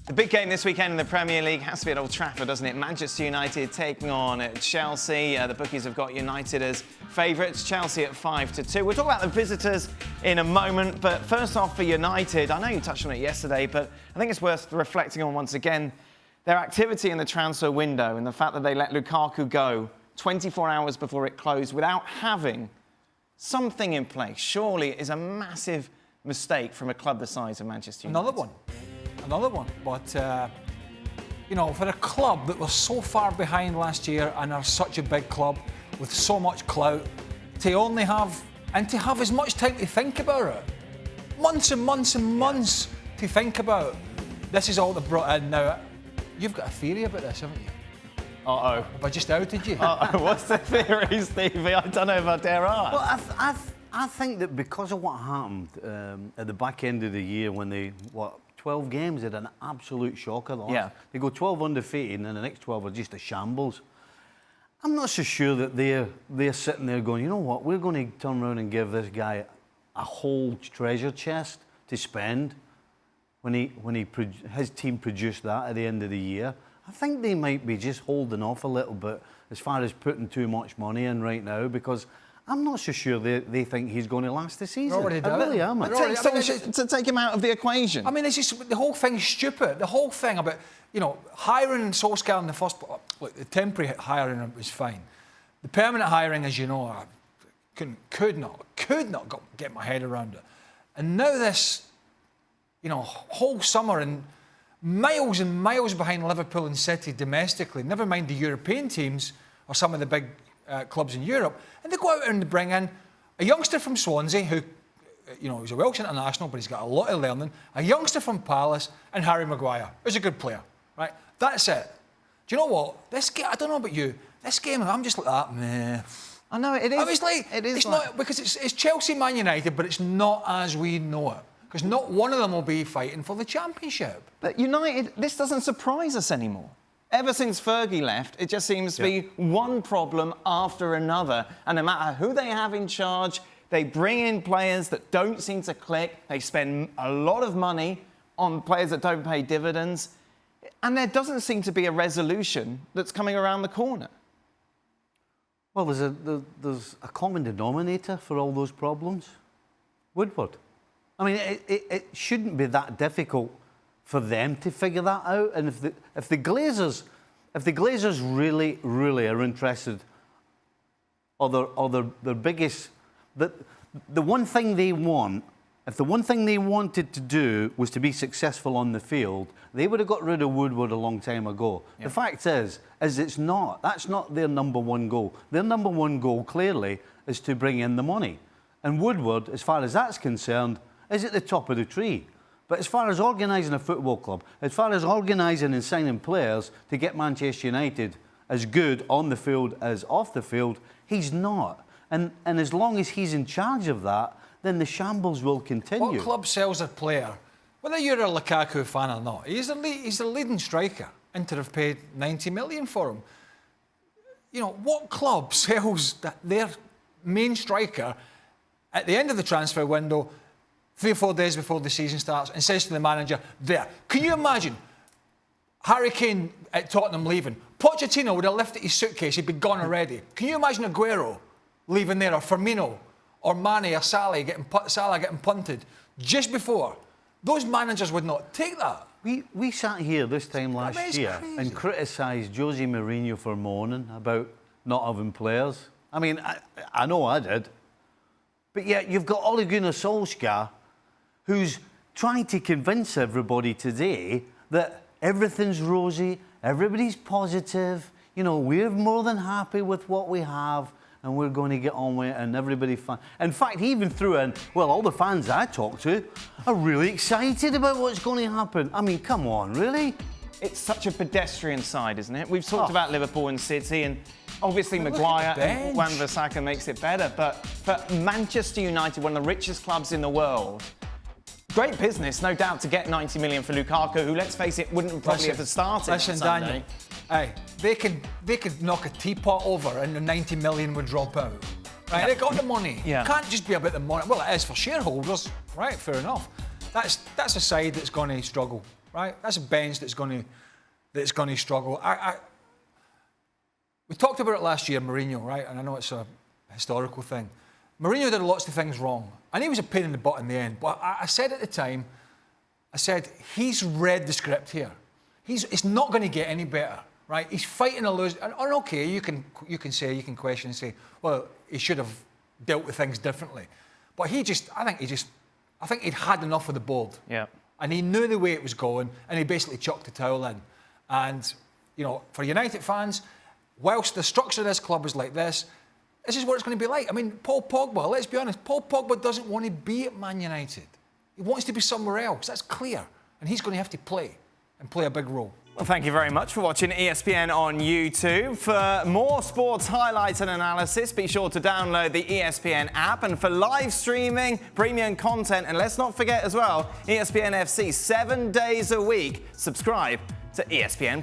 The big game this weekend in the Premier League has to be at Old Trafford, doesn't it? Manchester United taking on Chelsea. The bookies have got United as favourites. Chelsea at 5-2. We'll talk about the visitors in a moment, but first off for United, I know you touched on it yesterday, but I think it's worth reflecting on once again their activity in the transfer window and the fact that they let Lukaku go 24 hours before it closed without having something in place. Surely it is a massive mistake from a club the size of Manchester United. Another one. But, for a club that was so far behind last year and are such a big club with so much clout, to have as much time to think about it. Months and months and months to think about. This is all they've brought in now. You've got a theory about this, haven't you? Uh-oh. Have I just outed you? What's the theory, Stevie? I don't know if I dare ask. Well, I think that because of what happened at the back end of the year when they, 12 games, they had an absolute shocker. They go 12 undefeated and then the next 12 are just a shambles. I'm not so sure that they're sitting there going, you know what, we're going to turn around and give this guy a whole treasure chest to spend when his team produced that at the end of the year. I think they might be just holding off a little bit as far as putting too much money in right now, because I'm not so sure they think he's going to last the season. I really am. To take him out of the equation. I mean, it's just, the whole thing's stupid. The whole thing about, hiring Solskjaer in the first... Look, the temporary hiring was fine. The permanent hiring, as you know, I could not get my head around it. And now this, whole summer and miles behind Liverpool and City domestically, never mind the European teams or some of the big clubs in Europe, and they go out and bring in a youngster from Swansea who, he's a Welsh international, but he's got a lot of learning, a youngster from Palace, and Harry Maguire, who's a good player, right? That's it. Do you know what? This game, I don't know about you, this game, I'm just like that, meh. I know, it is. I was like, it's not, because it's Chelsea, Man United, but it's not as we know it. Because not one of them will be fighting for the championship. But United, this doesn't surprise us anymore. Ever since Fergie left, it just seems to be one problem after another. And no matter who they have in charge, they bring in players that don't seem to click. They spend a lot of money on players that don't pay dividends. And there doesn't seem to be a resolution that's coming around the corner. Well, there's a common denominator for all those problems. Woodward. I mean, it shouldn't be that difficult for them to figure that out. And if the Glazers really, really are interested, or their biggest, the one thing they want, if the one thing they wanted to do was to be successful on the field, they would have got rid of Woodward a long time ago. Yep. The fact is it's not. That's not their number one goal. Their number one goal, clearly, is to bring in the money. And Woodward, as far as that's concerned, is at the top of the tree. But as far as organising a football club, as far as organising and signing players to get Manchester United as good on the field as off the field, he's not. And as long as he's in charge of that, then the shambles will continue. What club sells a player, whether you're a Lukaku fan or not, he's the leading striker. Inter have paid 90 million for him. What club sells their main striker at the end of the transfer window 3 or 4 days before the season starts and says to the manager, there? Can you imagine Harry Kane at Tottenham leaving? Pochettino would have lifted his suitcase, he'd be gone already. Can you imagine Aguero leaving there, or Firmino, or Mane, or Salah getting punted just before? Those managers would not take that. We sat here this time last year and criticised Jose Mourinho for moaning about not having players. I mean, I know I did. But yet you've got Ole Gunnar Solskjaer, who's trying to convince everybody today that everything's rosy, everybody's positive, we're more than happy with what we have and we're going to get on with it and everybody fine. In fact, he even threw in, all the fans I talk to are really excited about what's going to happen. I mean, come on, really? It's such a pedestrian side, isn't it? We've talked about Liverpool and City, and obviously Maguire and Wan-Bissaka makes it better, but for Manchester United, one of the richest clubs in the world, great business, no doubt, to get 90 million for Lukaku, who, let's face it, wouldn't probably have started on Sunday. Daniel, they could knock a teapot over and the 90 million would drop out. Right, they got the money. Yeah. It can't just be about the money. Well, it is for shareholders, right? Fair enough. That's a side that's going to struggle. right? That's a bench that's going to struggle. We talked about it last year, Mourinho, right? And I know it's a historical thing. Mourinho did lots of things wrong, and he was a pain in the butt in the end. But I said at the time, I said, he's read the script here. It's not going to get any better, right? He's fighting a lose. And okay, you can question and say, well, he should have dealt with things differently. But I think he'd had enough of the board. Yeah. And he knew the way it was going, and he basically chucked the towel in. And, you know, for United fans, whilst the structure of this club is like this is what it's going to be like. I mean, Paul Pogba, let's be honest, Paul Pogba doesn't want to be at Man United. He wants to be somewhere else. That's clear. And he's going to have to play a big role. Well, thank you very much for watching ESPN on YouTube. For more sports highlights and analysis, be sure to download the ESPN app. And for live streaming, premium content, and let's not forget as well, ESPN FC 7 days a week. Subscribe to ESPN+.